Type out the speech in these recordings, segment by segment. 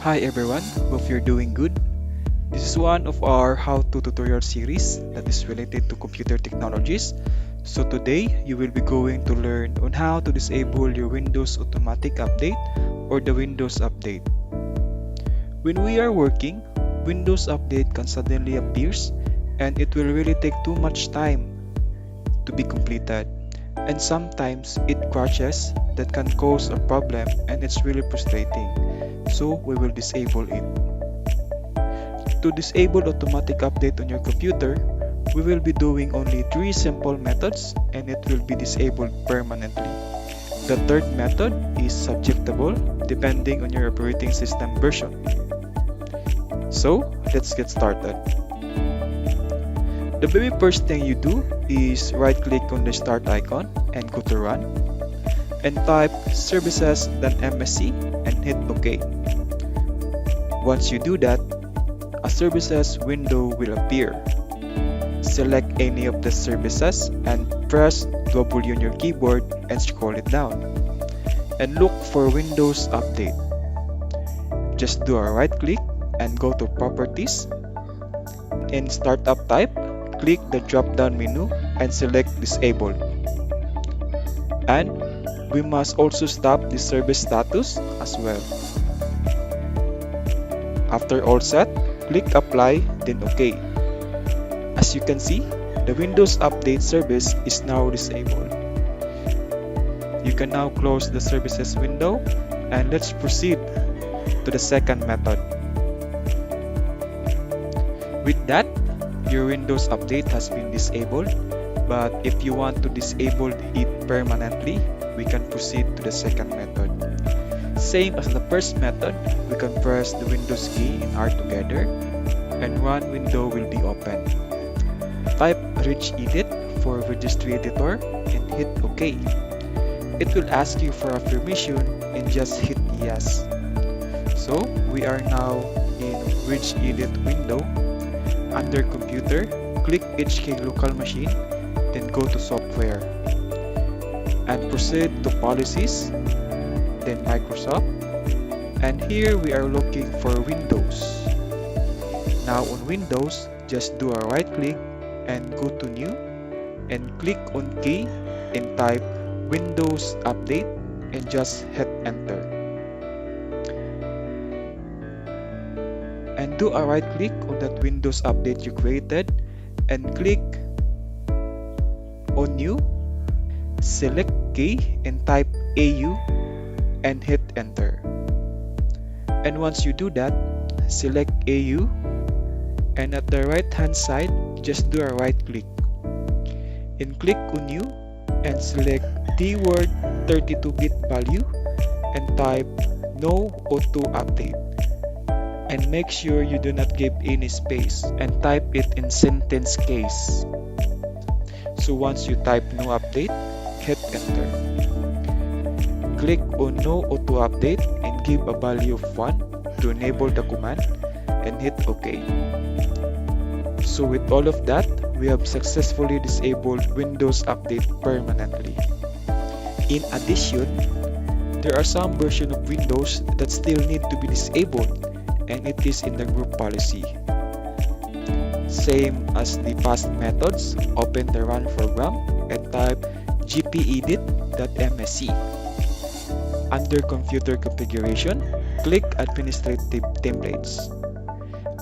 Hi everyone, hope you're doing good. This is one of our how-to tutorial series that is related to computer technologies. So today you will be going to learn on how to disable your Windows automatic update or the Windows update. When we are working, Windows update can suddenly appears and it will really take too much time to be completed. And sometimes it crashes that can cause a problem and it's really frustrating. So we will disable it. To disable automatic update on your computer, we will be doing only 3 simple methods and it will be disabled permanently. The third method is subjectable depending on your operating system version. So let's get started. The very first thing you do is right click on the start icon and go to run and type services.msc and hit OK. Once you do that, a services window will appear. Select any of the services and press W on your keyboard and scroll it down. And look for Windows Update. Just do a right click and go to Properties. In Startup Type, click the drop down menu and select Disable. And we must also stop the service status as well. After all set, click Apply, then OK. As you can see, the Windows Update service is now disabled. You can now close the services window and let's proceed to the second method. With that, your Windows Update has been disabled, but if you want to disable it permanently, we can proceed to the second method. Same as the first method, we can press the Windows key in R together and one window will be open. Type regedit for registry editor and hit OK. It will ask you for a permission and just hit yes. So we are now in regedit window. Under computer, click HK local machine, then go to software and proceed to policies, then Microsoft, and here we are looking for Windows. Now on Windows, just do a right click and go to new and click on key and type Windows Update and just hit enter. And do a right click on that Windows Update you created and click on new, select key and type AU and hit enter. And once you do that, select AU and at the right hand side, just do a right click and click on new and select DWORD 32-bit value and type no auto update and make sure you do not give any space and type it in sentence case. So once you type no update, hit enter. Click on no auto update and give a value of 1 to enable the command and hit OK. So with all of that, we have successfully disabled Windows Update permanently. In addition, there are some versions of Windows that still need to be disabled and it is in the group policy. Same as the past methods, open the run program and type gpedit.msc. Under Computer Configuration, click Administrative Templates.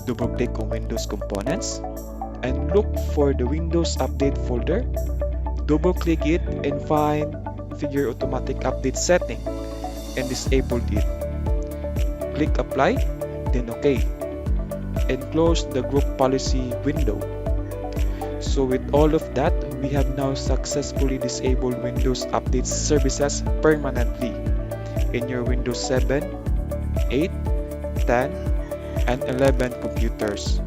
Double-click on Windows Components and look for the Windows Update folder. Double-click it and find Configure Automatic Update Setting and disable it. Click Apply, then OK. And close the Group Policy window. So with all of that, we have now successfully disabled Windows Update services permanently in your Windows 7, 8, 10, and 11 computers.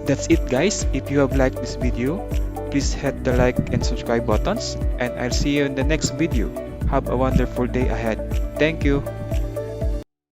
That's it guys. If you have liked this video, please hit the like and subscribe buttons and I'll see you in the next video. Have a wonderful day ahead. Thank you.